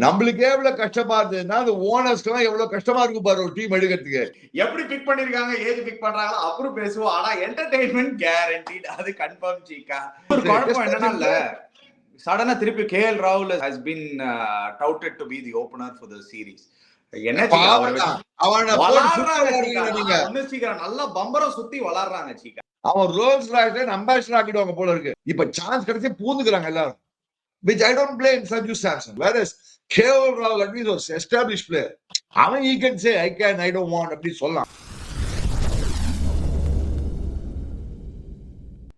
நம்மளுக்கே எவ்வளவு கஷ்டமா இருந்ததுன்னா அந்த ஓனர்ஸ்க்கு எவ்வளவு கஷ்டமா இருக்கும் பாரு ஒரு டீம் எடுக்கிறதுக்கு. எப்படி பிக் பண்ணிருக்காங்க, ஏது பிக் பண்றாங்களோ அப்புறம் பேசுவோம். ஆனா என்டர்டெயின்மெண்ட் கேரண்டீட், அது கன்ஃபார்ம் சீக்கா. ஒரு குழப்பம் என்னன்னா இல்ல, சடனா திருப்பி கேஎல் ராகுல் has been touted to be the opener for the series. என்ன சீக்கா சீக்கிரம் நல்லா பம்பரம் சுத்தி வளர்றாங்க சீக்கா. அவன் ரோல்ஸ் ராய்ஸ் அம்பாசிடர் ஆக்கிடுவாங்க போல இருக்கு. இப்ப சான்ஸ் கிடைச்சி பூந்துக்கிறாங்க எல்லாரும். Which I don't blame Sanju Samson. Whereas KL Rahul at least was established player. He can say I can, I don't want. அப்படி சொல்லலாம்.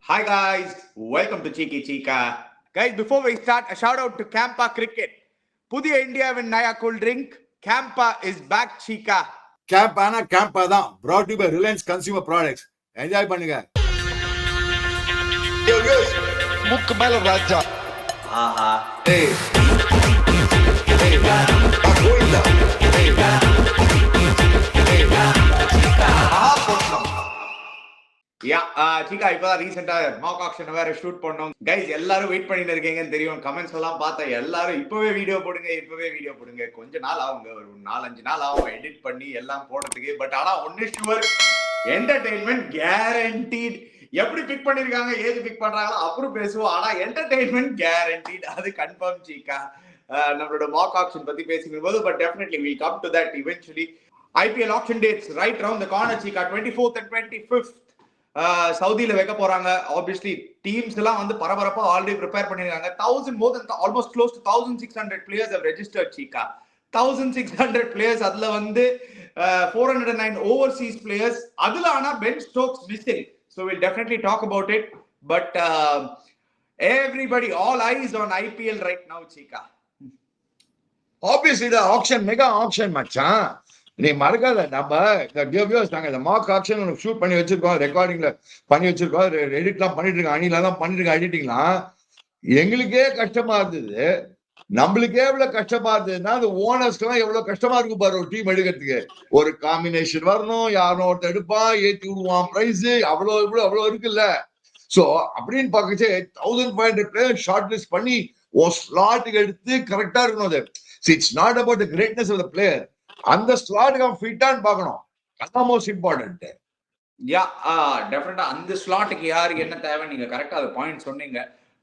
Hi guys, welcome to Cheeka. Guys, before we start, a shout out to Campa Cricket. புதிய இந்தியாவின் Naye cool drink. Campa is back, Cheeka. Campa தான். Brought to you by Reliance Consumer Products. Enjoy பண்ணுங்க. முக்கு மேல ராஜா. ஆஹா. Hey. Goinda. சீக்கா இப்பதான் ரீசெண்டா Mach action வேற shoot பண்ணோம். கைஸ் எல்லாரும் வெயிட் பண்ணிட்டு இருக்கீங்கன்னு தெரியும். கமெண்ட்ஸ் எல்லாம் பார்த்தா எல்லாரும் இப்பவே வீடியோ போடுங்க. கொஞ்ச நாள் ஆகுங்க, ஒரு 4-5 நாள் ஆகும் எடிட் பண்ணி எல்லாம் போடுறதுக்கு. பட் ஆனா ஒன்னு ஷுவர், என்டர்டெயின்மெண்ட் கேரண்டீட். எப்படி பிக் பண்ணிருக்காங்க, ஏது பிக் பண்றாங்களோ அப்புறம் பேசுவோம். ஆனா என்டர்டெயின்மெண்ட் கேரண்டீட், அது கன்ஃபார்ம் சீக்கா. நம்மளோட மாக் ஆக்ஷன் பத்தி பேசிக்கும் போது, but definitely will come to that eventually. IPL auction dates right around the corner சீக்கா. 24th and 25th சவுதியில வைக்க போறாங்க. ஆப்வியஸ்லி டீம்ஸ் எல்லாம் வந்து பரபரப்பா ஆல்ரெடி ப்ரிப்பேர் பண்ணிருக்காங்க. almost close to 1600 players have registered சீக்கா. 1600 players, அதுல வந்து 409 overseas players. அதுல ஆனா Ben Stokes missing. So we'll definitely talk about it. But everybody, all eyes on IPL right now, Cheeka. Obviously, the auction, mega auction, மச்சான். நீ மறக்காத, நம்ம நாங்க mark action shoot பண்ணி வச்சிருக்கோம், ரெக்கார்டிங்ல பண்ணி வச்சிருக்கோம், எடிட்லாம் பண்ணிட்டு இருக்கோம், அணிலாம் பண்ணிட்டு இருக்கோம், எடிட்டிங்லாம். எங்களுக்கே கஷ்டமா இருந்தது. நம்மளுக்கே எவ்வளவு கஷ்டமா இருந்ததுன்னா அந்த ஓனர்ஸ்க்கு எவ்வளவு கஷ்டமா இருக்கும் பாரு ஒரு டீம் எடுக்கிறதுக்கு. ஒரு காம்பினேஷன் வரணும், யாரும் ஒருத்தர் எடுப்பான், ஏத்தி விடுவான் பிரைஸ், அவ்வளவு இருக்குல்ல. சோ அப்படின்னு பாக்கச்சே 1500 பிளேயர் ஷார்ட் லிஸ்ட் பண்ணி ஒரு ஸ்லாட்டுக்கு எடுத்து கரெக்டா இருக்கணும். அது it's not about the greatness of the player, அந்த ஸ்லாட்டுக்கு அவன் ஃபிட்டான்னு பார்க்கணும். அதான் மோஸ்ட் இம்பார்ட்டன்ட். டெஃபினட்டா அந்த ஸ்லாட்டுக்கு யாரு என்ன தேவை, நீங்க கரெக்டா அந்த பாயிண்ட் சொன்னீங்க.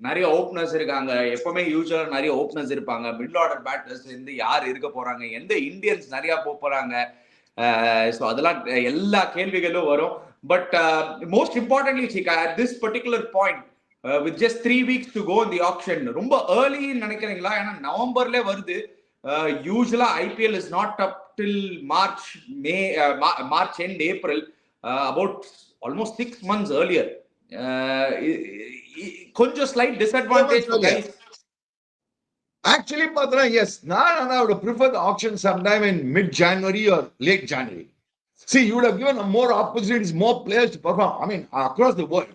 நிறைய ஓப்பனர்ஸ் இருக்காங்க, எப்பவுமே யூஸ்வலா நிறைய ஓப்பனர்ஸ் இருப்பாங்க. மிடில் ஆர்டர் பேட்டர்ஸ் இருந்து யார் இருக்க போறாங்க, எந்த இந்தியன்ஸ் நிறைய போறாங்க, ஸோ அதெல்லாம் எல்லா கேள்விகளும் வரும். பட் மோஸ்ட் இம்பார்ட்டன்ட்லி சீக்கா, at this particular point with just 3 weeks to go in the auction, ரொம்ப ஏர்லின்னு நினைக்கிறீங்களா? ஏன்னா நவம்பர்ல வருது. யூஸ்வலா IPL is not up till March end, April, about almost 6 months earlier. கொஞ்சம் slight disadvantage for guys. Actually பாத்தா yes, I would prefer the auction sometime in mid January or late January. See, you would have given more opportunities, more players to perform, I mean across the world.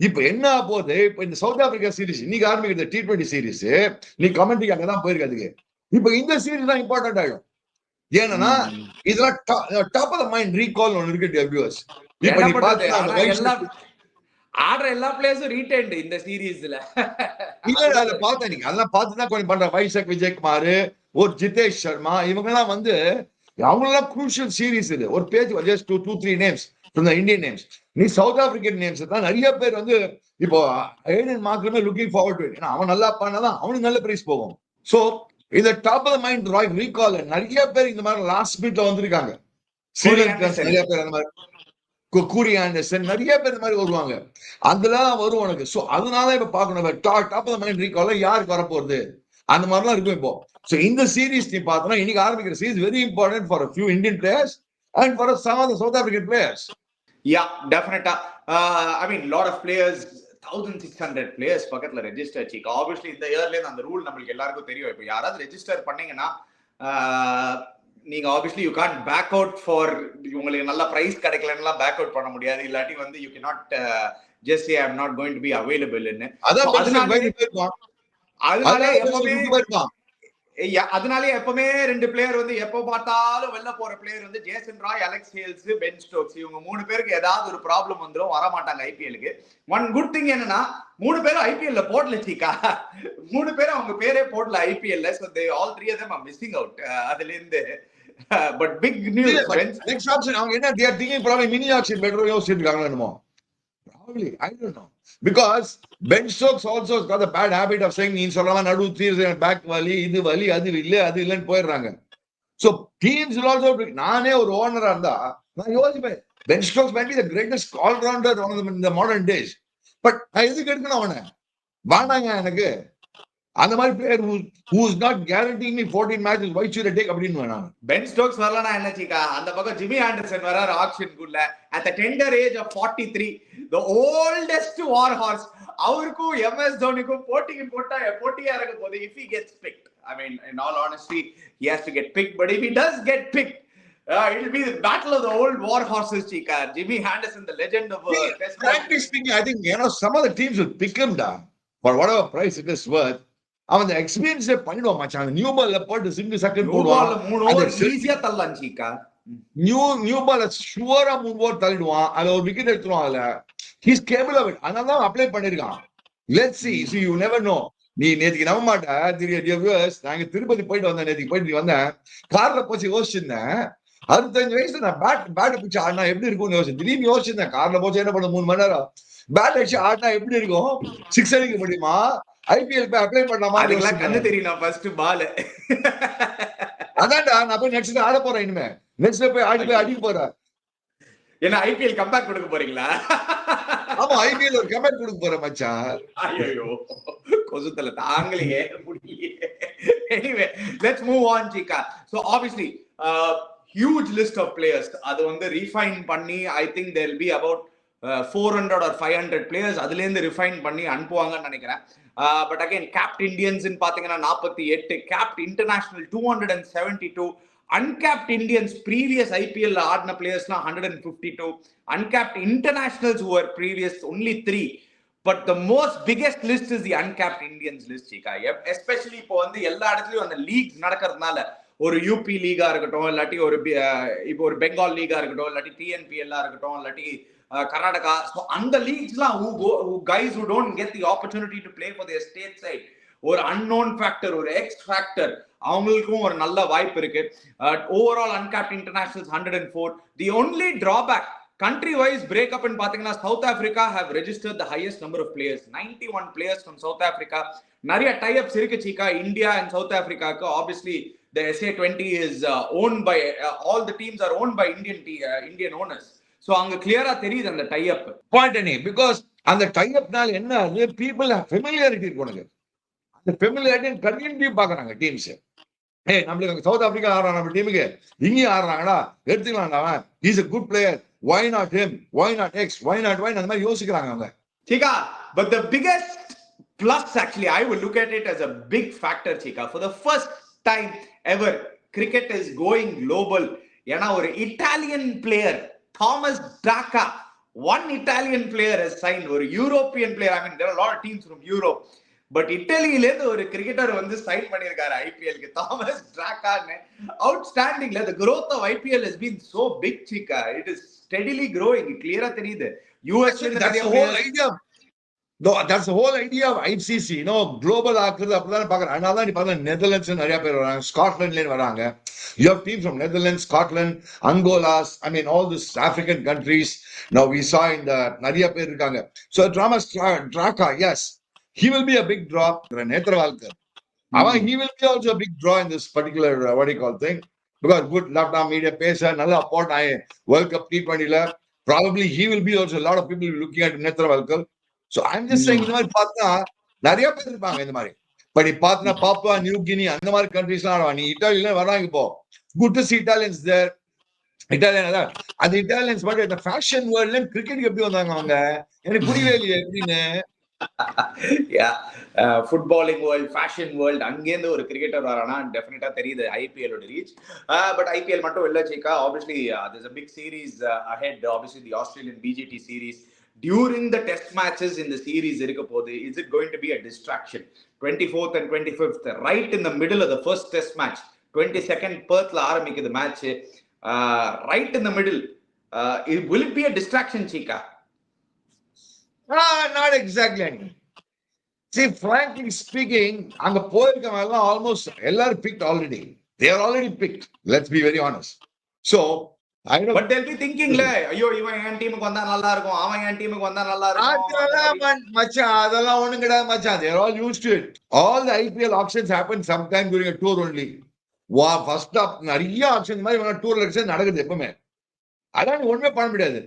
இப்போ என்ன போகுது, இப்போ இந்த south Africa series இன்னைக்கு ஆரம்பிக்கிற T20 series, நீ கமெண்ட்ரிக்கு அங்கதான் போயிருக்காதுக்கு. இப்போ இந்த சீரிஸ் தான் இம்பார்ட்டன்ட் ஆயிடும். ஏன்னா இதெல்லாம் top of the mind recall ஒன்னு இருக்கு வியூவர்ஸ். இப்போ நீ பாத்தீங்கன்னா ஆடுற எல்லா பிளேயர்ஸும் ரீடைன்ட் இந்த சீரீஸ்ல. இல்ல அத பார்த்தா நீங்க அதெல்லாம் பார்த்து தான் கொஞ்சம் பண்ற. வைசக் விஜயகுமார், ஒரு ஜிதேஷ் சர்மா, இவங்க எல்லாம் வந்து அவங்களெல்லாம் குரூஷியல் சீரீஸ். இது ஒரு page just 2-3 names from the Indian names. நீ சவுத் ஆப்பிரிக்கன் நேம்ஸ் தான் நிறைய பேர் வந்து இப்போ ஏடன் மார்க்ரமே லுக்கிங் ஃபார்வர்ட் டு இட். ஏன்னா அவன் நல்லா பண்ணாதான் அவனுக்கு நல்ல பிரைஸ் போகும். சோ இந்த டாப் ஆஃப் த மைண்ட் ராய் ரீகால் நிறைய பேர் இந்த மாதிரி லாஸ்ட் மினிட்ல வந்திருக்காங்க. ஸ்ரீலங்கன்ஸ் நிறைய பேர் அந்த மாதிரி, கூரி ஆண்டர்சன் நிறைய பேர் இந்த மாதிரி வருவாங்க. அதெல்லாம் வரும் உனக்கு. சோ அதனால இப்ப பாக்கணும் top of the mind recall யாருக்கு வரப்போகுது அந்த மாதிரிலாம் இருக்கும் இப்போ. சோ இந்த சீரீஸ் நீ பார்த்தோன்னா இன்னைக்கு ஆரம்பிக்கிற series very important for a few Indian players and for some of the South African players. Yeah, definitely. I mean lot of players, 1600 players பக்கத்துல ரெஜிஸ்டர் சீக்கா. ஆப்வியஸ்லி இந்த இயர்ல அந்த ரூல் நம்மளுக்கு எல்லாருக்கும் தெரியும். இப்போ யாராவது ரெஜிஸ்டர் பண்ணீங்கன்னா நீங்க obviously you can't back out for, உங்களுக்கு நல்ல பிரைஸ் கிடைக்கலன்னா பேக் அவுட் பண்ண முடியாது. இல்லாட்டி வந்து you can not just say I am not going to be available ன்னு. அதனால எப்பவுமே அதனாலே எப்பவுமே 2 பிளேயர் வந்து எப்போ பார்த்தாலும் வெளில போற பிளேயர் வந்து Jason Roy, Alex Hales, Ben Stokes. இவங்க 3 பேருக்கு ஏதாவது ஒரு ப்ராப்ளம் வந்துடும், வர மாட்டாங்க ஐபிஎலுக்கு. ஒன் குட் திங் என்னன்னா 3 பேரும் ஐபிஎல்ல போடல சீக்கா. 3 பேரும் அவங்க பேரே போடல ஐபிஎல்ல. So they all 3 of them are missing out. அதுல இருந்து but big news next auction அவங்க என்ன they are thinking probably mini auction better யோசிச்சிட்டு இருக்காங்க என்னமோ. Probably, I don't know. Because Ben Stokes also has got the bad habit of saying, நீ சொல்றவன் நடு தீர்வு பேக் வலி, இது வலி, அது இல்லைன்னு போயிடுறாங்க. So teams will also, நானே ஒரு ஓனரா இருந்தா நான் யோசிப்பேன், Ben Stokes might be the greatest all-rounder in the modern days. But நான் எதுக்கு எடுக்கணும் அவனை? வானாங்க எனக்கு. அந்த மாதிரி player who is not guaranteeing me 14 matches, why should I take அப்படின்னு வேணாம். பென் ஸ்டோக்ஸ் வரலனா என்ன சீக்கா? அந்த பக்கம் ஜிம்மி ஆண்டர்சன் வராரு ஆக்ஷன் குள்ள at the tender age of 43, the oldest war horse. அவருக்கும் எம்எஸ் தோனிக்கும் போட்டியா இருக்க போது if he gets picked. I mean, in all honesty, he has to get picked, but if he does get picked, it will be the battle of the old war horses, Cheeka. Jimmy Anderson, the legend of Test. Frankly speaking, I think some of the teams will pick him down for whatever price it is worth. அவன் experience பண்ணிடுவான் மச்சான். New பால்ல போட்டு single second போடுவான், 3 over ஈஸியா தள்ளலாம் சீக்கா. New பால்ல ஷூரா 3 over தள்ளிடுவான், அதுல ஒரு விக்கெட் எடுத்துருவான். அதுல he is capable of it. அதனால தான் அப்ளை பண்ணிருக்கான். Let's see you never know. நீ நேத்துக்கு நம்ப மாட்டேன். நாங்க திருப்பதி போயிட்டு வந்தேன், நேத்துக்கு போயிட்டு வந்தேன், கார்ல போச்சு யோசிச்சிருந்தேன் 65 வயசுல நான் பேட் பிடிச்சு ஆடினா எப்படி இருக்கும்னு யோசிச்சேன். திடீர்னு யோசிச்சிருந்தேன், கார்ல போச்சு என்ன பண்ண 3 மணி நேரம் பேட் அடிச்சு ஆடினா எப்படி இருக்கும், 6 அடிக்க முடியுமா, ஐபிஎல் போய் அப்ளை பண்ணலாமா, அதுக்கெல்லாம் கண்ணு தெரியல. ஃபர்ஸ்ட் பால் அதான்டா நான் போய் நெக்ஸ்ட் ஆட போறேன். இனிமே நெக்ஸ்ட் போய் அடிக்க போறேன். என்ன ஐபிஎல் கம்பேக் கொடுக்க போறீங்களா? ஆமா, ஐபிஎல் ஒரு கம்பேக் கொடுக்க போறேன் மச்சான். ஐயோ கொசுத்தல தாங்கலையே முடியலையே. எனிவே லெட்ஸ் மூவ் ஆன் சீக்கா. So obviously huge list of players. அது வந்து refine பண்ணி I think there will be about 400 or 500 players அதுல இருந்து refine பண்ணி அனுப்புவாங்கன்னு நினைக்கிறேன். But again, capped Indians in பாத்தீங்கன்னா 48, capped international 272, uncapped Indians previous IPL ஆடின players-லாம் 152, uncapped internationals who were previous only 3. But the most biggest list is the uncapped Indians list, Cheeka. Especially இப்போ வந்து எல்லா இடத்துலயும் அந்த லீக்ஸ் நடக்கிறதுனால, ஒரு யூபி லீகா இருக்கட்டும், இல்லாட்டி இப்போ ஒரு பெங்கால் லீகா இருக்கட்டும், இல்லாட்டி டிஎன்பிஎல்லா இருக்கட்டும், இல்லாட்டி கர்நாடகா, அந்த லீக்ஸ்லாம் who guys who don't get the opportunity to play for their state side, ஒரு unknown factor, ஒரு எக்ஸ் ஃபேக்டர், அவங்களுக்கும் ஒரு நல்ல வாய்ப்பு இருக்கு. Overall uncapped internationals 104. The only drawback country wise breakup in பாத்தீங்கன்னா South Africa have registered the highest number of players, 91 players from South Africa. நிறைய tie-ups இருக்கு சீக்கா India and South Africa. Obviously the SA20 is owned by all the teams are owned by Indian owners. So அங்க கிளியரா தெரியுது அந்த tie-up point any, because அந்த tie-upனால என்ன ஆகுது, people have familiarity இருக்கு. உனக்கு அந்த familiarity கண்டினியூ பாக்குறாங்க டீம்ஸ். நம்மளுக்கு சவுத் ஆப்பிரிக்கா ஆடுறான், நம்ம டீமுக்கு இங்கே ஆடுறாங்கடா, எடுத்துக்கலாம், அவன் is a good player, why not him, why not X, why not Y, அந்த மாதிரி யோசிக்கிறாங்க அவங்க. Cheeka, but the biggest plus actually I will look at it as a big factor, Cheeka. For the first time ever cricket is going global. ஏன்னா ஒரு Italian player Thomas Draka, one Italian player has signed, ஒரு European player. I mean there are a lot of teams from Europe, but இட்டாலியில இருந்து ஒரு cricketer வந்து sign பண்ணிருக்காரு ஐபிஎல்க்கு, Thomas டிராக்கான்னு. Outstanding. The growth of IPL has been so big, Cheeka. It is steadily growing. கிளியரா தெரியுது. யூஎஸ்ல இருந்து that's the whole idea. No, that's the whole idea of ICC, global ஆக்குறது அப்படிதான் பாக்குறேன். அதனால தான் நீ பாருங்க, நெதர்லாண்ட்ஸ் நிறைய பேர் வராங்க, ஸ்காட்லாண்ட்ல வராங்க. You have teams from Netherlands, Scotland, Angola, I mean all these African countries. Now we saw in the நிறைய பேர் இருக்காங்க. So Thomas Draka, yes, he will be a big draw. நேத்ரவால்கர், he will be also a big draw in this particular what do you call thing, because good left arm media பேச நல்ல upward World Cup T20 ல probably he will be also a lot of people looking at நேத்ரவால்கர். So I'm just saying, இந்த மாதிரி பார்த்தா நிறைய பேர் இருப்பாங்க இந்த மாதிரி. பட் நீ பார்த்தா பாப்புவா நியூ கினி அந்த மாதிரி கண்ட்ரீஸ்லாம் ஆடுவாங்க. நீ இட்டாலியில வராங்க இப்போ, good to see Italians there. Italian அதான் அந்த இட்டாலியன்ஸ் மட்டும் இந்த ஃபேஷன் வேர்ல்ட்ல கிரிக்கெட் எப்படி வந்தாங்க அவங்க, எனக்கு புரியவே இல்லையே எப்படின்னு. ஃபுட்பாலிங் வேர்ல்ட், ஃபேஷன் வேர்ல்ட், அங்கேருந்து ஒரு கிரிக்கெட்டர் வரானா டெஃபினட்டா தெரியுது ஐபிஎலோட ரீச். பட் ஐபிஎல் மட்டும் இல்ல சீக்கா, obviously there's a big series ahead. Obviously the Australian BJT series during the test matches in the series இருக்க போது. Is it going to be a distraction? 24th and 25th, right in the middle of the first test match. 22nd Perth la ஆரம்பிக்குது match, right in the middle. Will it be a distraction, Cheeka? Not exactly. See, frankly speaking, அங்க போயிருக்கவங்க எல்லாம் almost எல்லாரும் picked already. They are already picked. Let's be very honest. So, I know. But they'll be thinking, ஐயோ இவன் என் டீமுக்கு வந்தா நல்லா இருக்கும், அவன் என் டீமுக்கு வந்தா நல்லா இருக்கும். மச்சான் அதெல்லாம் ஒண்ணும் கிடையாது மச்சான். They are all used to it. All the IPL auctions happen sometime during a tour only. First up நிறைய ஆக்ஷன் மாதிரி டூர் எலெக்ஷன் நடக்குது எப்பவுமே. அதான் ஒண்ணுமே பண்ண முடியாது.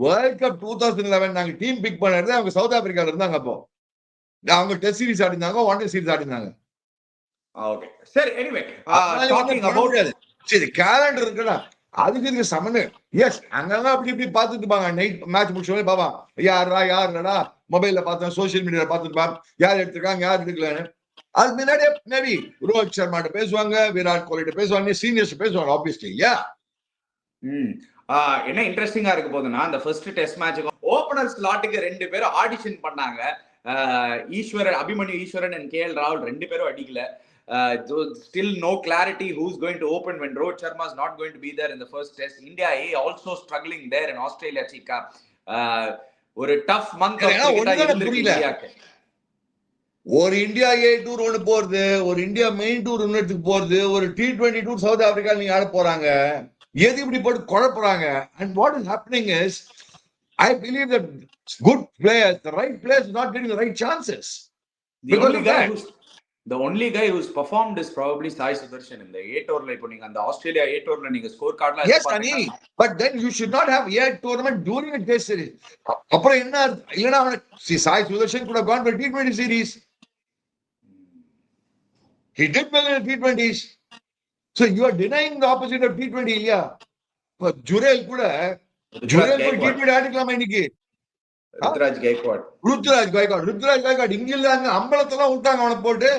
வேர்ல்ட் கப் 2011 நாங்க டீம் பிக் பண்ணது அவங்க சவுத் ஆப்பிரிக்கால இருந்தாங்க. அப்போ அவங்க டெஸ்ட் சீரிஸ் ஆடினாங்க, ஒன் டே சீரிஸ் ஆடினாங்க. ஓகே சரி, எனிவே டாக்கிங் அபௌட் சரி கேலண்டர் இருக்குடா, அதுக்கு இதுக்கு சம்மந்தம். எஸ் அங்கங்க அப்படி இப்படி பார்த்துட்டு இருப்பாங்க. நைட் மேட்ச் முடிச்சோடனே பாப்பா யாருடா மொபைல்ல பார்த்தேன், சோசியல் மீடியால பார்த்துட்டு யார் எடுத்துருக்காங்க யார் எடுக்கலன்னு. அது முன்னாடியே மேபி ரோஹித் சர்மாட்ட பேசுவாங்க, விராட் கோலிட்ட பேசுவாங்க, சீனியர்ஸ் பேசுவாங்க ஆப்வியஸ்லி. என்ன இன்ட்ரெஸ்டிங்கா இருக்கு போதுன்னா, அந்த ஃபர்ஸ்ட் டெஸ்ட் மேட்சுக்கு ஓபனர் ஸ்லாட்டுக்கு 2 பேரும் ஆடிஷன் பண்ணாங்க. அபிமன்யு ஈஸ்வரன் and KL ராகுல் 2 பேரும் அடிக்கல. Still no clarity who's going to open when Rohit Sharma is not going to be there in the first test. India A also struggling there in Australia, Cheeka. ஒரு tough month of cricket இந்தியாக்கு. ஒரு India A tour ஒன்னு போறது, ஒரு India main tour ஒன்னுக்கு போறது, ஒரு T20 tour south Africa நீங்க ஆட போறாங்க. எது இப்படி போட்டு குழப்பறாங்க. And what is happening is, I believe that good players, the right players are not getting the right chances. The only guy who's performed is probably Sai Sudarshan in the A tour la. Ipo neenga and Australia A tour la neenga score card la yes Ani, but then you should not have A tournament during a test series. Apra enna illana Sai Sudarshan could have gone for T20 series. He did well in the T20s. So you are denying the opposite of T20 இல்லையா? இப்ப ஜுரேல் கூட T20 ஆடிக்கலாமா இன்னைக்கு? ருத்ராஜ் கைக்வாட் இங்க இல்லாங்க அம்பலத்தெல்லாம் விட்டாங்க அவனை போட்டு.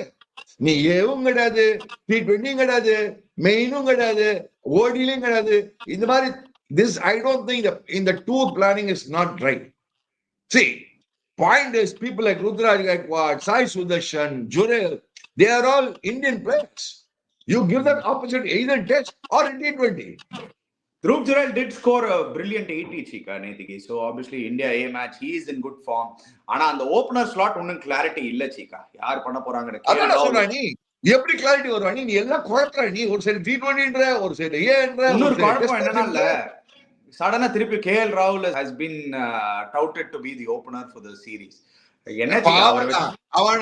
நீ ஏவும் கிடையாது, T20 கிடையாது, மெயினும் கிடையாது, ஓடிலையும் கிடையாது. இந்த மாதிரி this I don't think that in the tour planning is not right. See, point is people like Rudraj Gaikwad, Sai Sudarshan, Jurel, they are all Indian players. You give them opportunity either test or in T20. Dhruv Jurel did score a brilliant 80, Cheeka, நேத்திக்கு. So obviously India A match, he is in good form. ஆனா அந்த opener slot ஒன்னும் clarity இல்ல Cheeka. யார் பண்ண போறாங்கன்னு அதான் சொல்றா. நீ எப்படி கிளாரிட்டி வரும்? நீ எல்லாம் குழப்பற. நீ ஒரு சைடு T20ன்ற, ஒரு சைடு ஏன்ற. இன்னொரு குழப்பம் என்னன்னா இல்ல, சடனா திருப்பி KL ராகுல் has been touted to be the opener for the series. என்ன அவன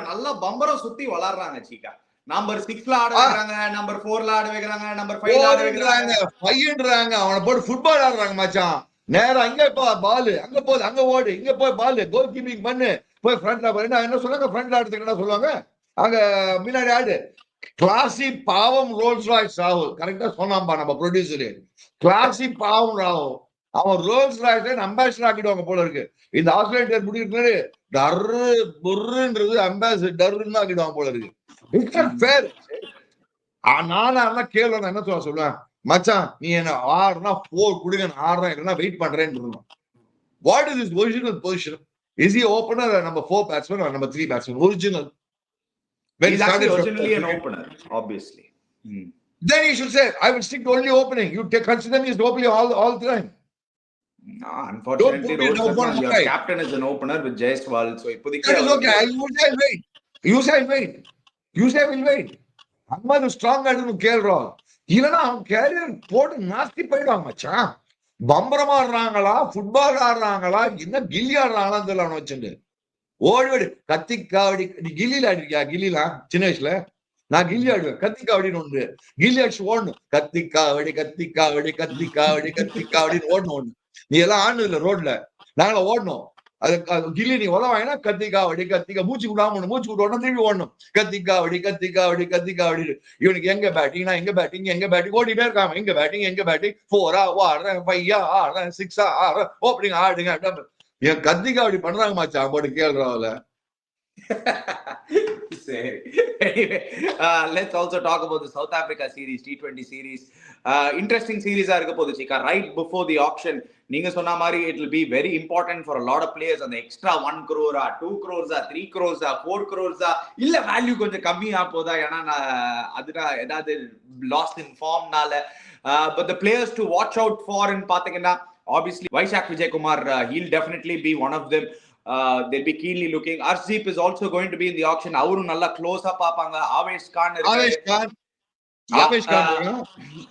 நல்லா பம்பரம் சுத்தி வளர்றாங்க Cheeka. நம்பர் 6ல ஆட வைக்கிறாங்க, நம்பர் 4ல ஆட வைக்கிறாங்க, நம்பர் 5ல ஆட வைக்கிறாங்க, 5ன்றாங்க. அவன போட்டு ஃபுட்பால் ஆடுறாங்க மச்சான். நேரா அங்க போ பால், அங்க போடு, அங்க ஓடு, இங்க போய் பால், கோல் கீப்பிங் பண்ணு, போய் ஃப்ரண்ட்ல போய் என்ன சொல்றாங்க, ஃப்ரண்ட்ல ஆடுறதுக்கு என்ன சொல்லுவாங்க, அங்க முன்னாடி ஆடு. கிளாசி பாவம் ரோல்ஸ் ராய்ஸ் ராகுல் கரெக்டா சொன்னாம்பா நம்ம ப்ரொடியூசர். கிளாசி பாவம் ராகுல் அவன் ரோல்ஸ் ராய்ஸ் அம்பாசிடர் ஆக்கிடுவாங்க போல இருக்கு. இந்த ஆஸ்திரேலியன் முடிக்கிறது டர்ரு புர்ருன்றது அம்பாசிடர்ன்னு ஆக்கிடுவாங்க போல இருக்கு. It's not fair. நான் கேள்வி என்ன சொல்லுவேன், மச்சான் நீ என்ன 4 கொடுங்க, 6 வெயிட் பண்றேன்னு. What is his original position? Is he opener or number 4 batsman or number 3 batsman? Original. He's actually originally an opener, obviously. Then he should say, I will stick to only opening. You consider me as opening all the time. No, unfortunately, your captain is an opener with Jaiswal. So that is okay. You say wait. You say will wait. அம்மா strong ஆடுன்னு கேள்றான். இல்லைன்னா அவன் carrier போட்டு நாஸ்தி போயிடுவாங்க மச்சான். பம்பரம் ஆடுறாங்களா, football ஆடுறாங்களா, என்ன கில்லி ஆடுறாங்களான்னு தெரியல. அவனை வச்சுட்டு ஓடி கத்திக்காவடி. நீ கில்லில ஆடிருக்கியா? கில்லிலாம் சின்ன வயசுல நான் கில்லி ஆடுவேன். கத்திக்காவடின்னு ஒன்று கில்லி அடிச்சு ஓடணும். கத்திக்காவடி கத்திக்காவடி கத்திக்காவடி கத்திக்காவடின்னு ஓடணும். நீ எல்லாம் ஆடுனது இல்லை ரோட்ல, நாங்கள ஓடணும். அது கில்லி நீ உதவாங்கன்னா கத்திக்காவடி கத்திக்கா மூச்சு விடாம மூச்சு விட்டு திரும்பி ஓடணும். கத்திக்காவடி கத்திக்காவடி கத்திக்காவடி. இவனுக்கு எங்க பேட்டிங், நான் எங்க பேட்டிங், எங்க பேட்டிங் ஓடிட்டே இருக்காம. எங்க பேட்டிங், எங்க பேட்டிங், 4 ஆடுறேன், 5 ஆடுறேன், 6 ஆடுறேன், ஓப்பனிங் ஆடுங்க. என் கத்திக்காவடி பண்றாங்க மாச்சா போட்டு கேள்றாவில. Anyway, let's also talk about the South Africa series, T20 series. Interesting series இருக்க போகுது Cheeka. Right before the auction, நீங்க சொன்ன மாதிரி it will be very important for a lot of players. அந்த extra 1 crore, 2 crores, 3 crores, 4 crores, இல்ல value கொஞ்சம் கம்மியா போதா, ஏன்னா அதுதான் ஏதாவது lost in formனால. But the players to watch out for in பாத்தீங்கன்னா obviously Vaishak Vijay Kumar, he'll definitely be one of them. They'll be keenly looking. Arshdeep is also going to be in the auction. Avuru nalla close up paapanga. Avesh Khan irukkaru. Avesh Khan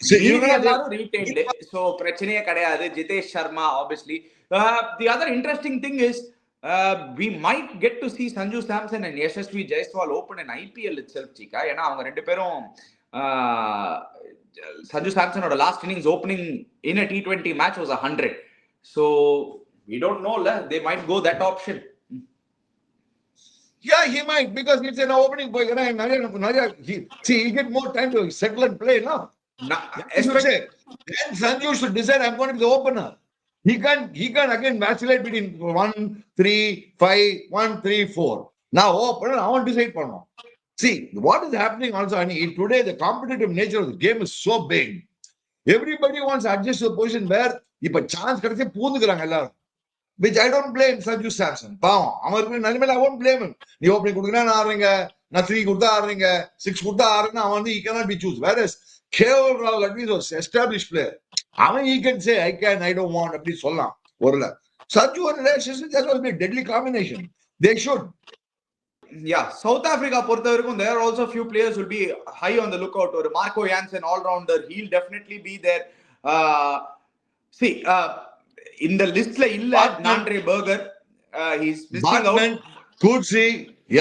Meedi ellarum retained, so prachanaye kadayadu. Jitesh Sharma obviously. The other interesting thing is we might get to see Sanju Samson and Yashasvi Jaiswal open an IPL itself, Cheeka. ஏன்னா அவங்க ரெண்டு பேரும் Sanju Samson oda last innings opening in a T20 match was 100. So we don't know, they might go that option. Yeah, he might, because it's an opening boy. See, he get more time to settle and play, no? Then Sanju should decide, I'm going to be the opener. He can again vacillate between 1, 3, 5, 1, 3, 4. Now opener, I want to decide for now. See, what is happening also, and today the competitive nature of the game is so big. Everybody wants to adjust to a position where if a chance கிடைச்சே பூந்துக்குறாங்க எல்லாரும். Which I don't blame Sanju Samson. பாவம் அவருக்கு நிலைமையில I won't blame him. நீ opening கொடுத்தா நான் ஆடுறீங்க, நான் 3 கொடுத்தா ஆடுறீங்க, 6 கொடுத்தா ஆடுறேன்னா அவன் வந்து he cannot be choose. Whereas KL Rahul at least was established player. அவன் he can say I can, I don't want அப்படி சொல்லலாம் ஒருல. Sanju and Yashasvi that will be a deadly combination. They should. Yeah, South Africa பொறுத்த வரைக்கும் there are also few players will be high on the lookout. Or Marco Jansen all rounder, he'll definitely be there. See, in the list la illa Andre Berger, he's missing out. Kutsi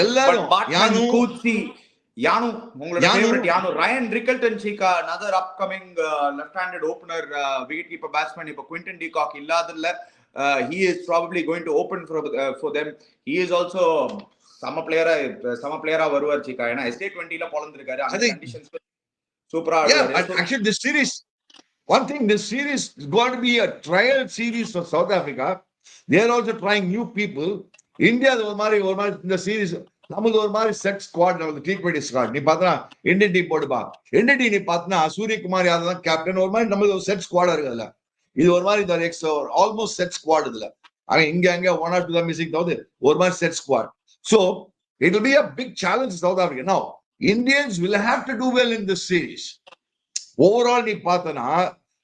ellarum Yanu Kutsi Yanu ungala favorite Yanu Ryan Rickelton, Cheeka, another upcoming left-handed opener, wicketkeeper batsman. Ipo Quinton de Kock illadilla, he is probably going to open for them. He is also sama player varuvar Cheeka. ஏனா SA20 ல பொளந்திருக்காரு. அந்த conditions சூப்பரா ஆடுவாரு. Yeah, actually this series, one thing, this series is going to be a trial series for South Africa. They are also trying new people. India ஒரு மாதிரி இந்த series நமக்கு ஒரு மாதிரி செட் ஸ்குவாட், T20 ஸ்குவாட். நீ பார்த்தா Indian team போடுப்பா, Indian team நீ பார்த்தா சூரியகுமார் யாதவ் தான் கேப்டன். ஒரு மாதிரி நம்மளுக்கு ஒரு செட் ஸ்குவாடா இருக்குதுல்ல, இது ஒரு மாதிரி இந்த ஆல்மோஸ்ட் செட் ஸ்குவாட் இதுல. இங்க அங்க 1 or 2 தான் மிஸ்ஸிங் தவிர ஒரு மாதிரி set squad. So it will be a big challenge to South Africa. Now Indians will have to do well in this series. Overall நீ பார்த்தனா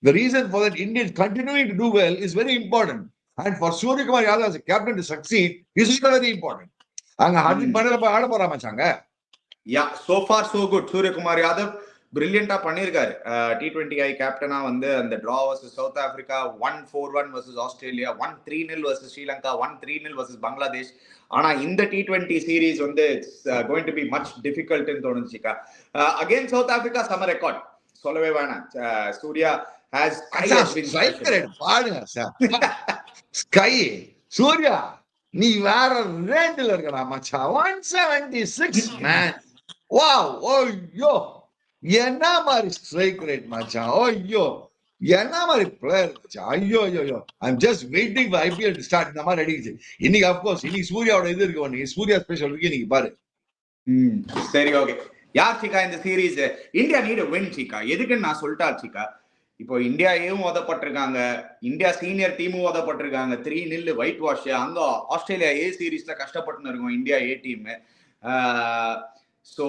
the reason for that Indians continuing to do well is very important, and for Suryakumar Yadav as a captain to succeed is very important. அங்க ஹர்திக் பாண்டியா போய் ஆட போறா மச்சாங்க. Yeah, so far so good. Suryakumar Yadav brilliant-ஆ பண்ணிருக்காரு. T20I கேப்டனா வந்து அந்த draw versus South Africa, 1-4-1 versus Australia, 1-3-0 versus Sri Lanka, 1-3-0 versus Bangladesh. ஆனா இந்த T20 series வந்து it's going to be much difficult ன்னு தோணுது Cheeka. Again South Africa summer record சொல்லவே வேணாம். Surya has பாருங்க சார், ஸ்கை சூர்யா நீ வேற ரேஞ்சில இருக்கடா மச்சான். 176 மேன், வாவ். ஓய்யோ என்ன மாதிரி ஸ்ட்ரைக் ரேட் மச்சான். ஓய்யோ என்ன மாதிரி பிளேயர் மச்சான். ஐயோ ஐயோ, I am just waiting for IPL to start. இந்த மாதிரி அடிக்குது இன்னைக்கு. அப்கோர்ஸ் இன்னைக்கு சூர்யாவோட இது இருக்கு, நீ சூர்யா ஸ்பெஷல் இருக்கு இன்னைக்கு பாரு. சரி, ஓகே. யார் Cheeka இந்த series? India need a win Cheeka. எதுக்குன்னு நான் சொல்லிட்டா Cheeka. இப்போ இந்தியாவும் உதப்பட்டிருக்காங்க, இந்தியா சீனியர் டீமும் உதப்பட்டிருக்காங்க. 3-0 ஒயிட் வாஷ். அங்க ஆஸ்திரேலியா ஏ சீரீஸ்ல கஷ்டப்பட்டு இருக்கும் India A team. So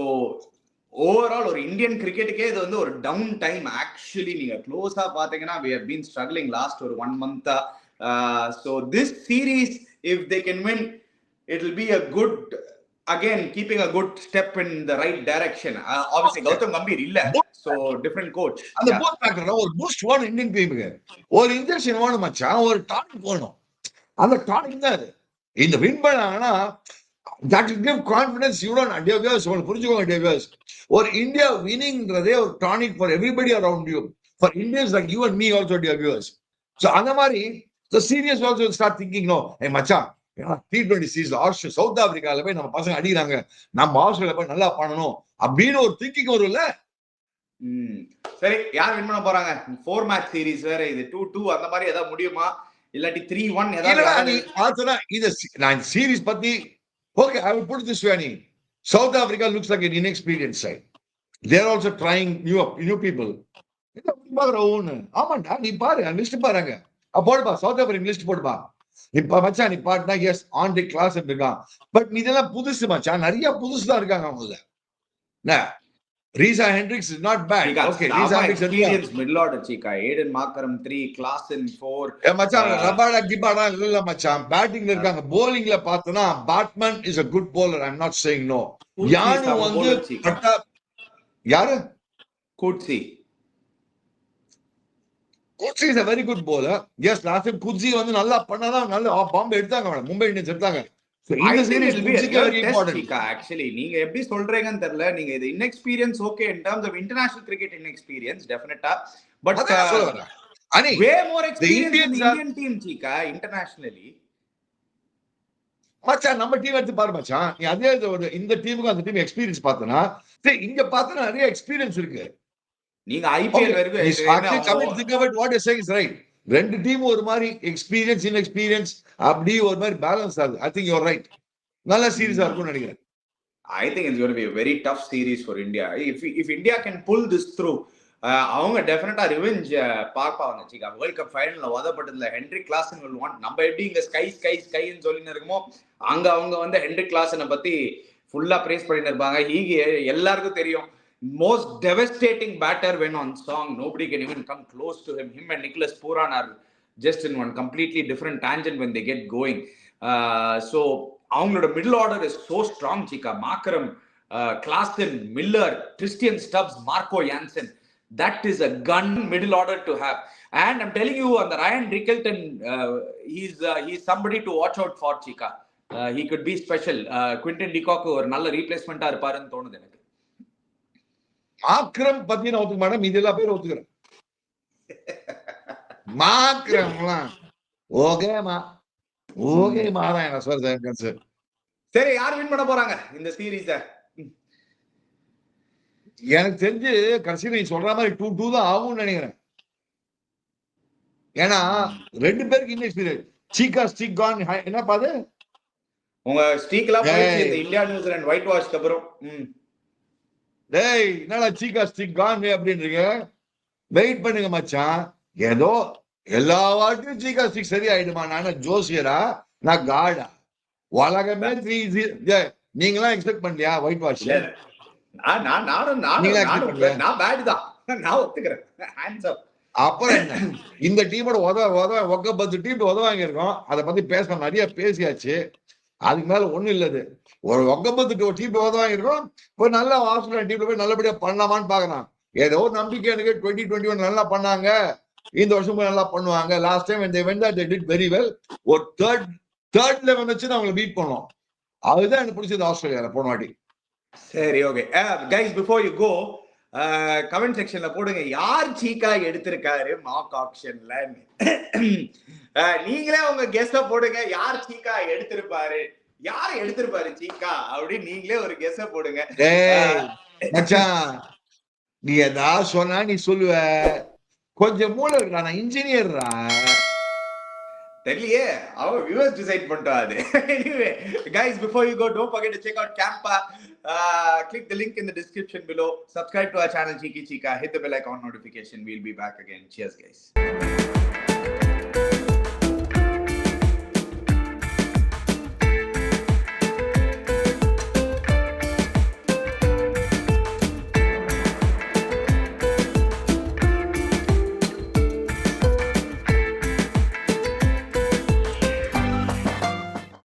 overall ஒரு இந்தியன் கிரிக்கெட்டுக்கே இது வந்து ஒரு டவுன் டைம். ஆக்சுவலி நீங்க க்ளோஸா பாத்தீங்கன்னா we have been struggling last ஒரு 1 month. So this series if they can win, it will be a good, again keeping a good step in the right direction. Obviously Gautam Gambhir illa, so different coach. அந்த both factor ஒரு boost வேணும் Indian டீமுக்கு. ஒரு injection வேணும் மச்சான், ஒரு tonic வேணும். அந்த டானிக் தான் அது. இந்த வின் பண்ணாங்கன்னா that will give confidence. You don't ideas புரிஞ்சுக்கோங்க ideas. ஒரு இந்தியா வினிங்ன்றதே ஒரு tonic for everybody around you, for Indians like you and me also ideas. So அந்த மாதிரி the serious also will start thinking, no hey மச்சான், T20 சீசன்ல south ஆப்பிரிக்கால போய் நம்ம பசங்க அடிக்கிறாங்க, நம்ம ஆஸ்திரேலியா போய் நல்லா பண்ணணும் அப்படின்னு ஒரு திங்கிங் வரும்ல. சரி, யார் வின் பண்ண போறாங்க? 4 மேட்ச் சீரிஸ் வேற இது. 2-2 அந்த மாதிரி ஏதாவது முடியுமா? இல்லாட்டி 3-1 ஏதாவது? நீ பார்த்தா இது நான் சீரிஸ் பத்தி Okay, I will put it this way, Ani. South Africa looks like an inexperienced side. They're also trying new people. ஆமாண்டா நீ பாரு லிஸ்ட் பாருங்க போடுப்பா சவுத் ஆப்பிரிக்கன் லிஸ்ட் போடுப்பா இப்ப மச்சான் நீ பாட்டுனா எஸ் ஆன் தி கிளாஸ் இருக்கான் பட் இதெல்லாம் புதுசு மச்சான் நிறைய புதுசு தான் இருக்காங்க அவங்கள Reeza Hendricks is not bad okay Reeza Hendricks experience middle order சீக்கா ஏடன் மார்க்கரம் 3 கிளாசன் 4 மச்சான் ரபாடா கிபாடா இல்ல மச்சான் பேட்டிங்ல இருக்காங்க bowlingல பார்த்தனா Batman is a good bowler I'm not saying no யானு வந்து யாரு கூட்சி Kutsi is a very good bowler. Yes, last time Kutsi வந்து நல்லா பண்ணாதான் நல்ல பாம்பு எடுத்தாங்க மேடம் மும்பை இந்தியன்ஸ் எடுத்தாங்க இந்த சீரிஸ் Kutsiக்கு very important actually நீங்க எப்படி சொல்றீங்கன்னு தெரியல நீங்க இது inexperience okay in terms of international cricket inexperience definitely but Ani way more experience in the Indian team Cheeka internationally மச்சான் நம்ம டீம் எடுத்து பாரு மச்சான் நீ அதே இந்த டீமுக்கு அந்த டீம் எக்ஸ்பீரியன்ஸ் பார்த்தனா சரி இங்க பார்த்தனா நிறைய எக்ஸ்பீரியன்ஸ் இருக்கு நீங்க ஐபிஎல் வரைக்கும் what you saying is right ரெண்டு டீம் ஒரு மாதிரி எக்ஸ்பீரியன்ஸ் இன்எக்ஸ்பீரியன்ஸ் அப்படி ஒரு மாதிரி பேலன்ஸ் ஆகுது I think you are right நல்ல சீரிஸா இருக்கும்னு நினைக்கிறேன் I think it's going to be a very tough series for India if India can pull this through அவங்க டெஃபினட்டா ரிவெஞ்ச் பார்ப்பாங்க சீக்கா வேர்ல்ட் கப் ஃபைனல்ல வதப்பட்டதுல ஹென்ரிக் கிளாசன் will want நம்ம எப்படி இங்க ஸ்கைன்னு சொல்லின்னு இருக்குமோ அங்க அவங்க வந்து ஹென்ரிக் கிளாசனை பத்தி ஃபுல்லா பிரேஸ் பண்ணிட்டு இருப்பாங்க எல்லாருக்கும் தெரியும் most devastating batter when on song nobody can even come close to him and Nicholas Puran are just in one completely different tangent when they get going so avangaloda middle order is so strong Cheeka Markram Klaasen Miller Christian Stubbs Marco Jansen that is a gun middle order to have and I'm telling you on the Ryan Rickelton he's somebody to watch out for Cheeka he could be special Quinton de Kock ஒரு நல்ல ரீப்ளேஸ்மெண்டா இருப்பாருன்னு தோணுது எனக்கு Markram பத்தி நான் ஒத்துக்க மாட்டேன் இதெல்லாம் பேர் ஒத்துக்கிறேன் மாக்ரம்லாம் ஓகேமா தான் என்ன சொல்றேன் சரி யார் வின் பண்ண போறாங்க இந்த சீரீஸ எனக்கு தெரிஞ்சு கடைசியில் நீ சொல்ற மாதிரி 2-2 தான் ஆகும்னு நினைக்கிறேன் ஏன்னா ரெண்டு பேருக்கு இன்எக்ஸ்பீரியன்ஸ் சீக்கா ஸ்டிக் கான் என்ன பாது உங்க ஸ்டிக்லாம் போயிடுச்சு இந்த இந்தியா நியூசிலாந்து ஒயிட் வாஷ்க்கு அப்புறம் டேய் என்னடா சீக்கா ஸ்டிக் கான் அப்படின்றீங்க வெயிட் பண்ணுங்க மச்சான் ஏதோ எல்லா வாட்டியும் சீக்கா ஸ்டிக் சரி ஆயிடுமா நான் ஜோசியரா நான் காடா உலகமே 3-0 நீங்களாம் எக்ஸ்பெக்ட் பண்ணலையா ஒயிட் வாஷ் அப்புறம் என்ன இந்த டீமோட ஒக்க 10 டீம் உதவாங்க இருக்கோம் அதை பத்தி பேசணும் நிறைய பேசியாச்சு அதுக்கு மேல ஒண்ணும் இல்லது ஒரு ஒக்கப்பத்து டீம் உதவாங்க இருக்கோம் ஒரு நல்ல ஆஸ்திரேலியா டீம்ல போய் நல்லபடியா பண்ணலாமான்னு பாக்கலாம் ஏதோ நம்பிக்கை எனக்கு 2021 நல்லா பண்ணாங்க இந்த வருஷமும் நல்லா பண்ணுவாங்க last time they went that they did very well ஒரு தேர்ட் லெவல் வச்சு அவங்களை பீட் பண்ணோம் அதுதான் எனக்கு பிடிச்சது ஆஸ்திரேலியால போன வாட்டி சரி okay guys before you go comment செக்ஷன்ல போடுங்க யார் சீக்கா எடுத்திருக்காரு மார்க் ஆக்ஷன்ல நீங்களே உங்க கெஸ்ட போடுங்க யார் சீக்கா எடுத்திருப்பாரு யார் எடுத்திருப்பாரு சீக்கா அப்படின்னு நீங்களே ஒரு கெஸ்ட போடுங்க மச்சான் நீ ஏதாவது சொன்னா நீ சொல்லுவ கொஞ்சம் மூளை இருக்கா நான் இன்ஜினியர்ரா தெரியலையே our viewers decide பண்ணிட்டாரு anyway guys before you go don't forget to check out Campa click the link in the description below subscribe to our channel Cheeka hit the bell icon notification we'll be back again cheers guys